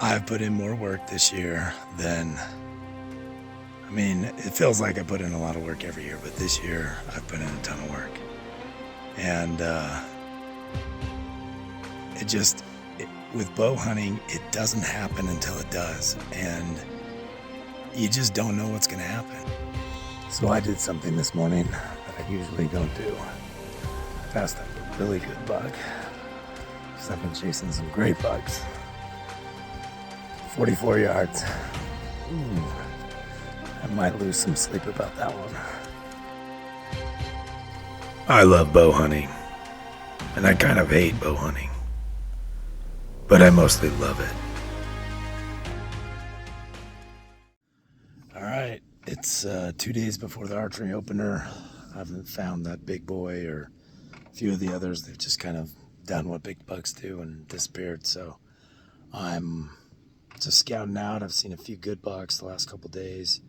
I've put in more work this year than, it feels like I put in a lot of work every year, but this year I've put in a ton of work. And with bow hunting, it doesn't happen until it does. And you just don't know what's going to happen. So I did something this morning that I usually don't do. Passed up a really good buck. Because I've been chasing some great bucks. 44 yards. Ooh, I might lose some sleep about that one. I love bow hunting, and I kind of hate bow hunting, but I mostly love it. All right, it's 2 days before the archery opener. I haven't found that big boy or a few of the others. They've just kind of done what big bucks do and disappeared, so I'm just scouting out. I've seen a few good bucks the last couple days.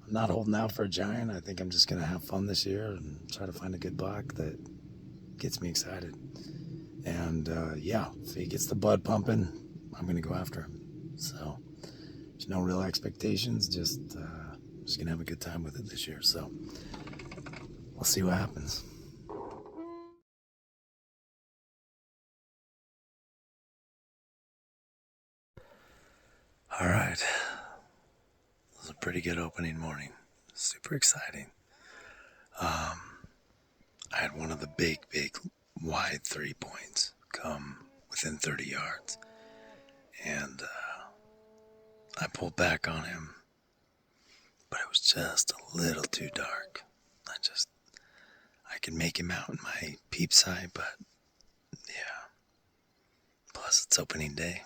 I'm not holding out for a giant. I think I'm just going to have fun this year and try to find a good buck that gets me excited. And if he gets the blood pumping, I'm going to go after him. So there's no real expectations, just going to have a good time with it this year. So we'll see what happens. All right, it was a pretty good opening morning. Super exciting. I had one of the big wide 3 points come within 30 yards, and I pulled back on him, but it was just a little too dark. I could make him out in my peep sight, but yeah. Plus, it's opening day.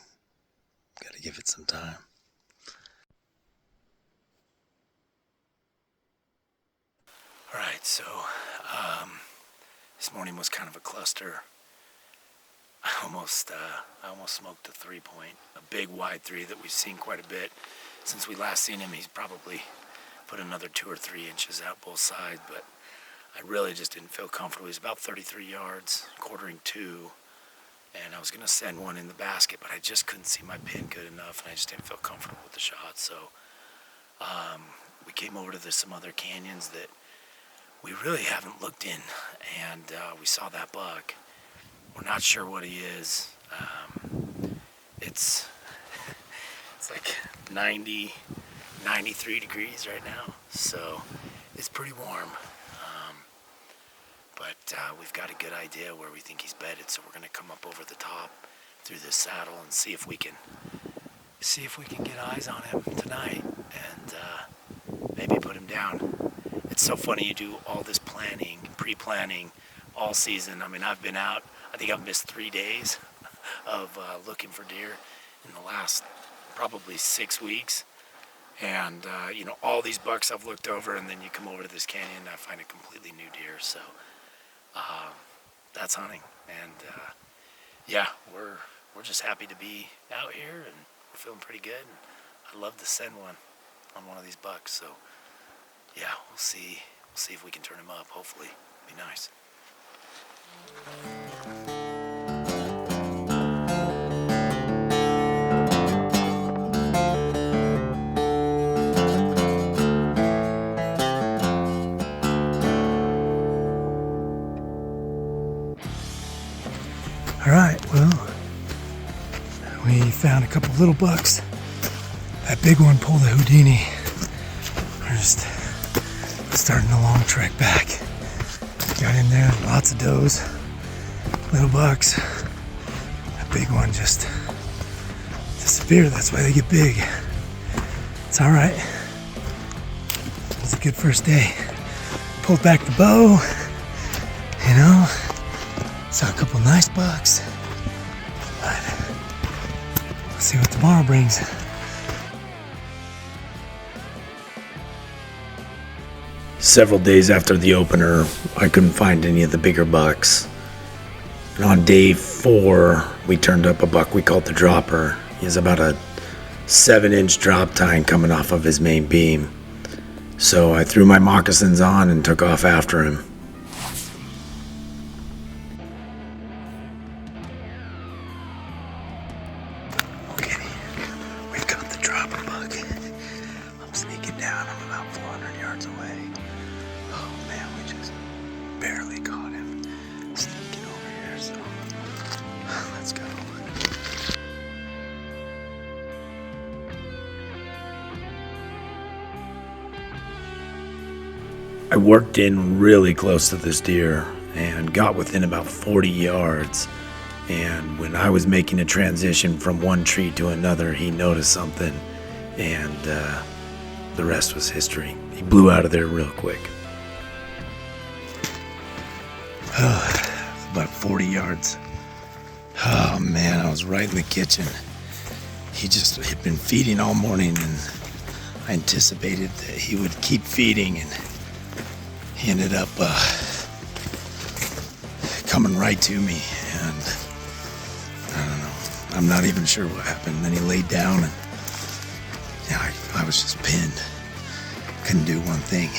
Gotta give it some time. All right, so this morning was kind of a cluster. I almost smoked a 3 point, a big wide 3 that we've seen quite a bit since we last seen him. He's probably put another 2 or 3 inches out both sides, but I really just didn't feel comfortable. He's about 33 yards, quartering 2. And I was going to send one in the basket, but I just couldn't see my pin good enough, and I just didn't feel comfortable with the shot. So we came over to some other canyons that we really haven't looked in, and we saw that buck. We're not sure what he is. It's like 90, 93 degrees right now, so it's pretty warm. But we've got a good idea where we think he's bedded, so we're going to come up over the top through this saddle and see if we can get eyes on him tonight and maybe put him down. It's so funny, you do all this planning, pre-planning all season. I've been out, I think I've missed 3 days of looking for deer in the last probably 6 weeks. And, all these bucks I've looked over, and then you come over to this canyon and I find a completely new deer. So that's hunting, and we're just happy to be out here, and we're feeling pretty good. And I'd love to send one on one of these bucks. So yeah, we'll see if we can turn him up. Hopefully, it'd be nice. All right, well, we found a couple little bucks. That big one pulled a Houdini. We're just starting a long trek back. Got in there, lots of does, little bucks. That big one just disappeared. That's why they get big. It's all right. It was a good first day. Pulled back the bow, saw a couple nice bucks, but we'll see what tomorrow brings. Several days after the opener, I couldn't find any of the bigger bucks. And on day 4, we turned up a buck we called the dropper. He has about a 7-inch drop tine coming off of his main beam. So I threw my moccasins on and took off after him. Okay. couple hundred yards away. Oh man, we just barely caught him sneaking over here, so let's go. I worked in really close to this deer and got within about 40 yards. And when I was making a transition from one tree to another, he noticed something, and the rest was history. He blew out of there real quick. About 40 yards. Oh man, I was right in the kitchen. He just had been feeding all morning, and I anticipated that he would keep feeding, and he ended up coming right to me, and I don't know. I'm not even sure what happened. Then he laid down, and yeah, I was just pinned. Couldn't do one thing.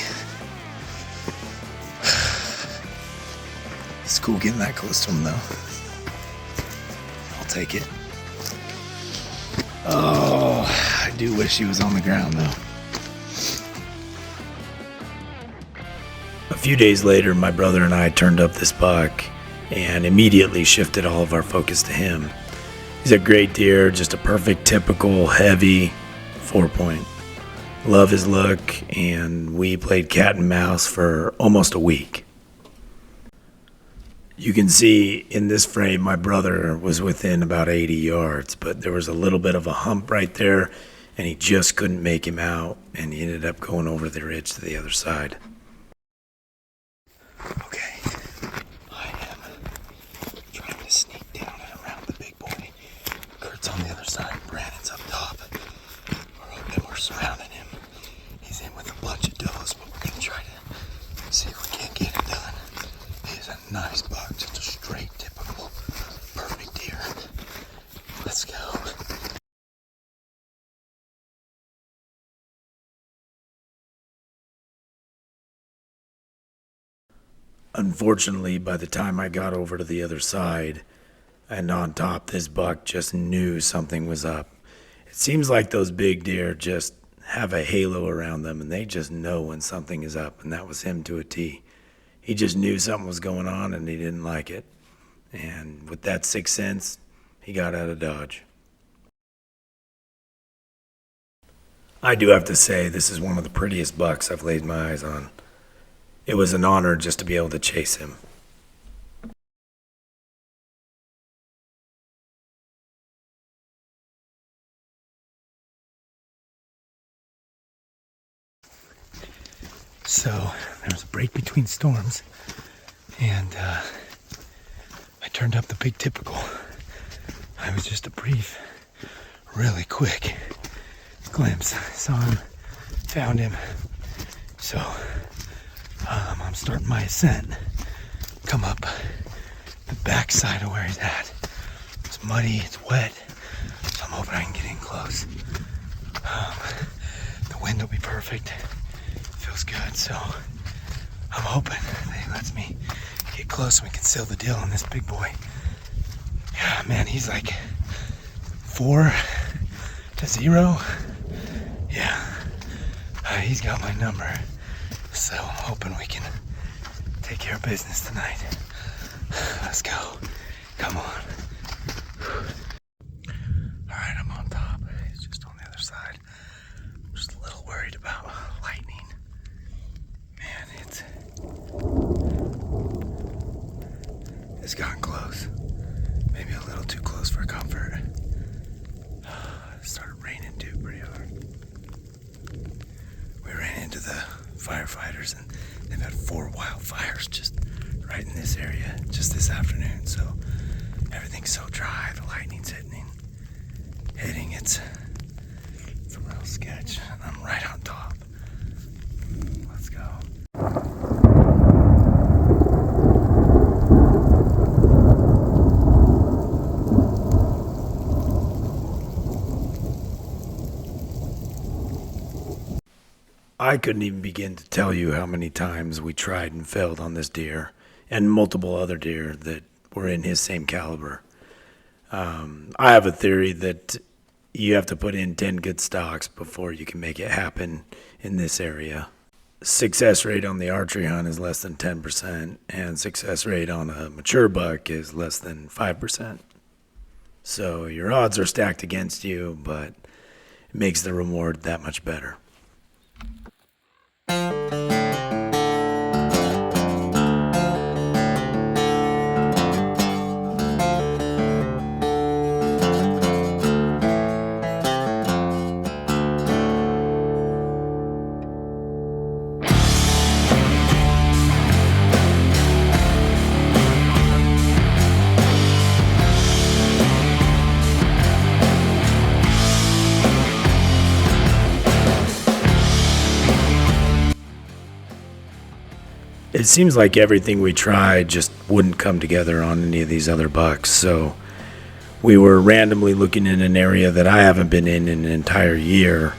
It's cool getting that close to him, though. I'll take it. Oh, I do wish he was on the ground, though. A few days later, my brother and I turned up this buck and immediately shifted all of our focus to him. He's a great deer, just a perfect, typical, heavy 4-point. Love his look, and we played cat and mouse for almost a week. You can see in this frame my brother was within about 80 yards, but there was a little bit of a hump right there, and he just couldn't make him out, and he ended up going over the ridge to the other side. Okay, I am trying to sneak down and around the big boy. Kurt's on the other side, Brandon's up top. We're surrounding him. He's in with a bunch of does, but we're gonna try to see if we can't get it done. He's a nice buck, just a straight, typical, perfect deer. Let's go. Unfortunately, by the time I got over to the other side and on top, this buck just knew something was up. It seems like those big deer just have a halo around them, and they just know when something is up, and that was him to a T. He just knew something was going on, and he didn't like it. And with that sixth sense, he got out of Dodge. I do have to say, this is one of the prettiest bucks I've laid my eyes on. It was an honor just to be able to chase him. So there was a break between storms, and I turned up the big typical. I was just a brief, really quick glimpse. I saw him, found him. So I'm starting my ascent. Come up the backside of where he's at. It's muddy, it's wet, so I'm hoping I can get in close. The wind will be perfect. Feels good, so I'm hoping that he lets me get close and we can seal the deal on this big boy. Yeah, man, he's like 4-0. Yeah, he's got my number, so I'm hoping we can take care of business tonight. Let's go. Come on. Alright, I'm on top. He's just on the other side. I'm just a little worried about lightning. Man, it's gotten close. Maybe a little too close for comfort. It started raining too pretty hard. We ran into the firefighters, and they've had 4 wildfires just right in this area just this afternoon, so everything's so dry, the lightning's hitting, it's a real sketch, and I'm right on top. Let's go. I couldn't even begin to tell you how many times we tried and failed on this deer and multiple other deer that were in his same caliber. I have a theory that you have to put in 10 good stocks before you can make it happen in this area. Success rate on the archery hunt is less than 10%, and success rate on a mature buck is less than 5%. So your odds are stacked against you, but it makes the reward that much better. It seems like everything we tried just wouldn't come together on any of these other bucks, so we were randomly looking in an area that I haven't been in an entire year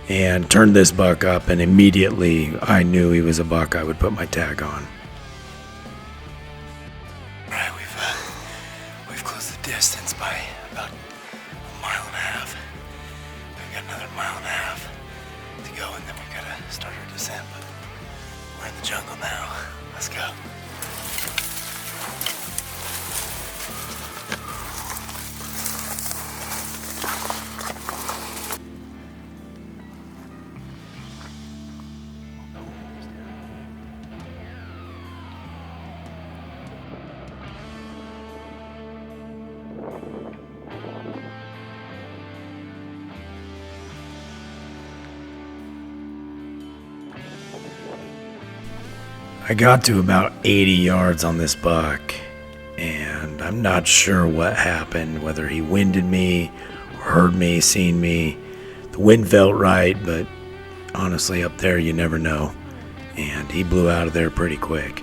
and turned this buck up, and immediately I knew he was a buck I would put my tag on. All right, we've closed the distance by about 1.5 miles. We've got another 1.5 miles to go, and then we've got to start our descent. But we're in the jungle now. Let's go. I got to about 80 yards on this buck, and I'm not sure what happened, whether he winded me, or heard me, seen me. The wind felt right, but honestly, up there you never know, and he blew out of there pretty quick.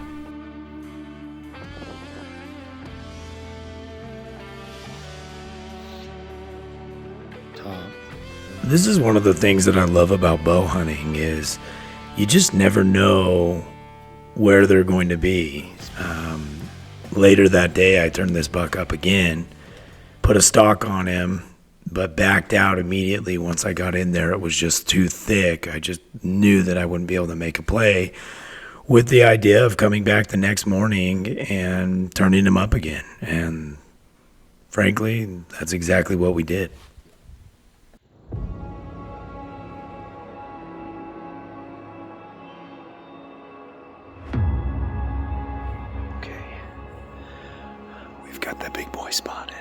This is one of the things that I love about bow hunting is you just never know where they're going to be. Later that day, I turned this buck up again, put a stalk on him, but backed out immediately. Once I got in there, it was just too thick. I just knew that I wouldn't be able to make a play, with the idea of coming back the next morning and turning him up again. And frankly, that's exactly what we did. Got that big boy spotted.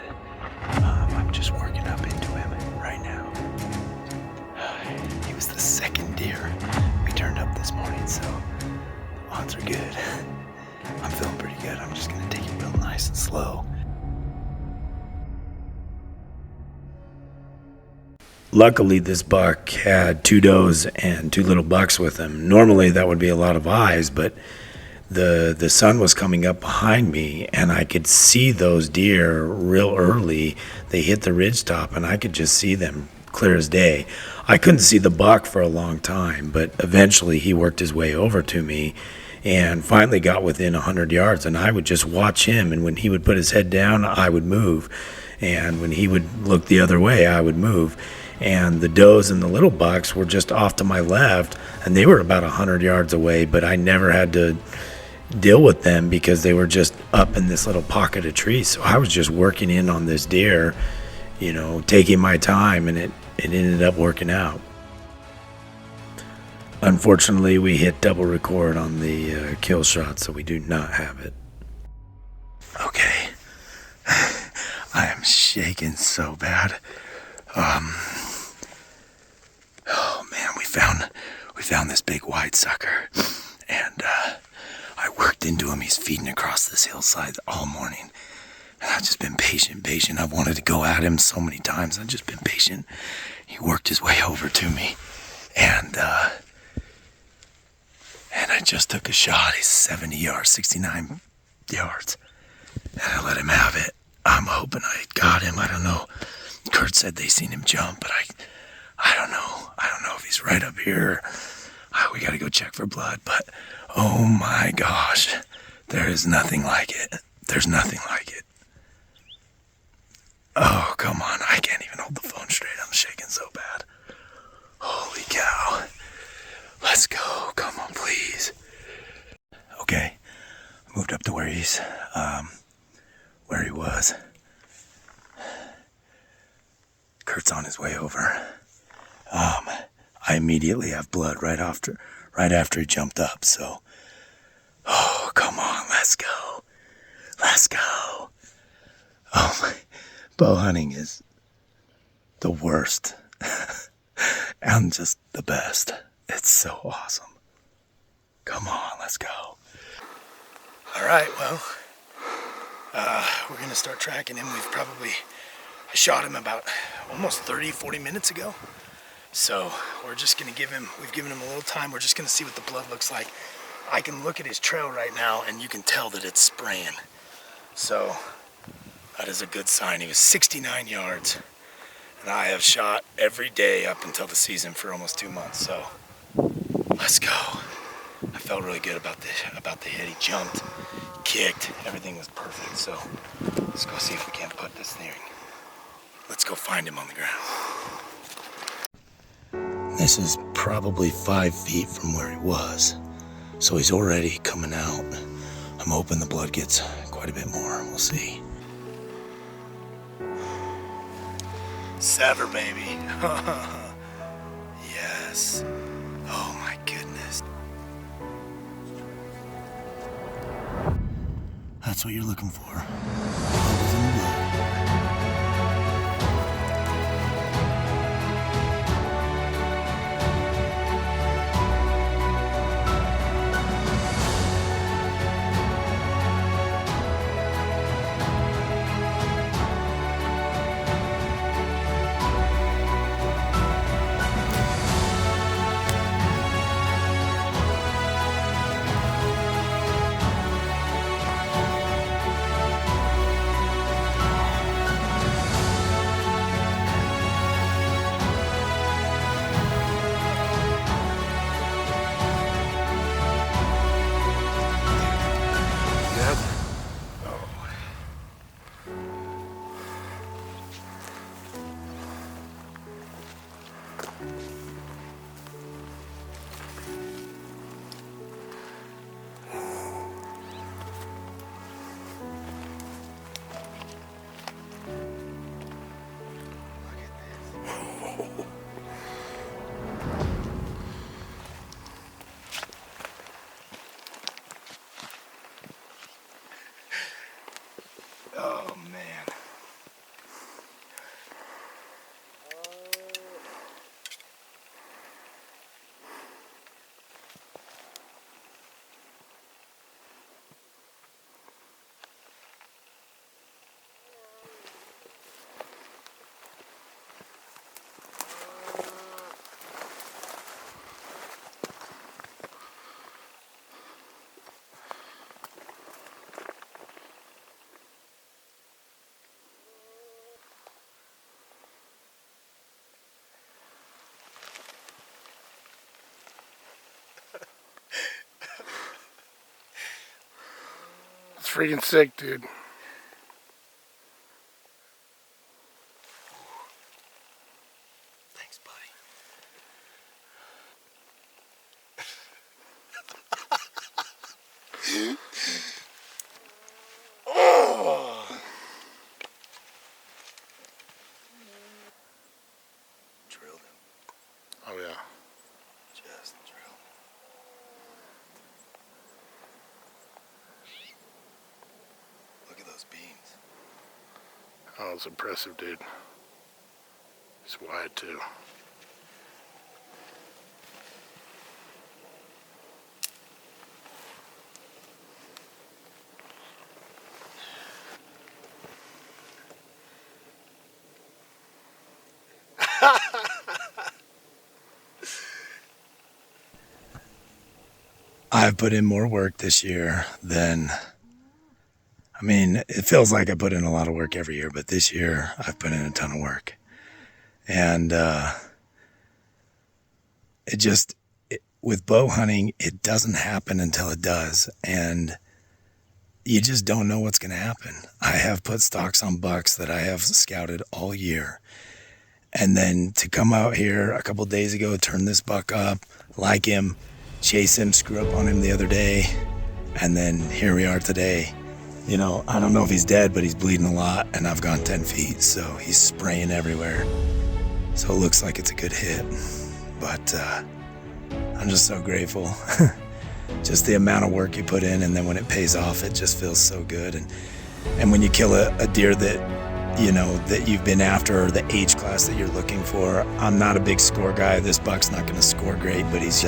I'm just working up into him right now. He was the second deer we turned up this morning, so the odds are good. I'm feeling pretty good. I'm just gonna take it real nice and slow. Luckily, this buck had 2 does and 2 little bucks with him. Normally, that would be a lot of eyes, but the sun was coming up behind me, and I could see those deer real early. They hit the ridgetop, and I could just see them clear as day. I couldn't see the buck for a long time, but eventually he worked his way over to me and finally got within 100 yards, and I would just watch him, and when he would put his head down, I would move, and when he would look the other way, I would move. And the does and the little bucks were just off to my left, and they were about 100 yards away, but I never had to deal with them because they were just up in this little pocket of trees. So I was just working in on this deer, taking my time, and it ended up working out. Unfortunately, we hit double record on the kill shot, so we do not have it. Okay. I am shaking so bad. Oh man, we found this big white sucker, and I worked into him. He's feeding across this hillside all morning, and I've just been patient. I've wanted to go at him so many times. I've just been patient. He worked his way over to me, and I just took a shot. He's 70 yards, 69 yards, and I let him have it. I'm hoping I got him. I don't know. Kurt said they seen him jump, but I don't know. I don't know if he's right up here. We got to go check for blood, but oh my gosh, there is nothing like it. There's nothing like it. Oh, come on. I can't even hold the phone straight up. way over. I immediately have blood right after he jumped up. So, oh, come on, let's go. Let's go. Oh my, bow hunting is the worst and just the best. It's so awesome. Come on, let's go. All right, well, we're gonna start tracking him. I shot him about almost 30, 40 minutes ago. So we're just gonna we've given him a little time. We're just gonna see what the blood looks like. I can look at his trail right now and you can tell that it's spraying. So that is a good sign. He was 69 yards and I have shot every day up until the season for almost 2 months. So let's go. I felt really good about the hit. He jumped, kicked, everything was perfect. So let's go see if we can't put this thing. Let's go find him on the ground. This is probably 5 feet from where he was. So he's already coming out. I'm hoping the blood gets quite a bit more. We'll see. Sever, baby. Yes. Oh my goodness. That's what you're looking for. Bubbles in the blood. Oh man. It's freaking sick, dude. Thanks, buddy. Oh. Drilled him. Oh yeah. Just drilled. Look at those beams. Oh, it's impressive, dude. It's wide too. I've put in more work this year than, I mean, it feels like I put in a lot of work every year, but this year I've put in a ton of work. And with bow hunting, it doesn't happen until it does. And you just don't know what's going to happen. I have put stocks on bucks that I have scouted all year. And then to come out here a couple days ago, turn this buck up, like him, chase him, screw up on him the other day, and then here we are today. You know, I don't know if he's dead, but he's bleeding a lot, and I've gone 10 feet, so he's spraying everywhere. So it looks like it's a good hit, but I'm just so grateful. Just the amount of work you put in, and then when it pays off, it just feels so good. And when you kill a deer that, you know, that you've been after, or the age class that you're looking for. I'm not a big score guy. This buck's not going to score great, but he's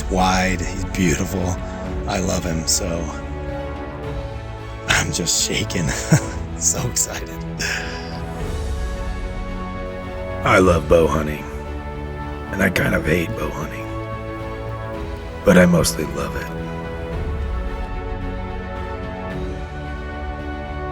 wide, he's beautiful. I love him, so I'm just shaking. So excited. I love bow hunting, and I kind of hate bow hunting, but I mostly love it.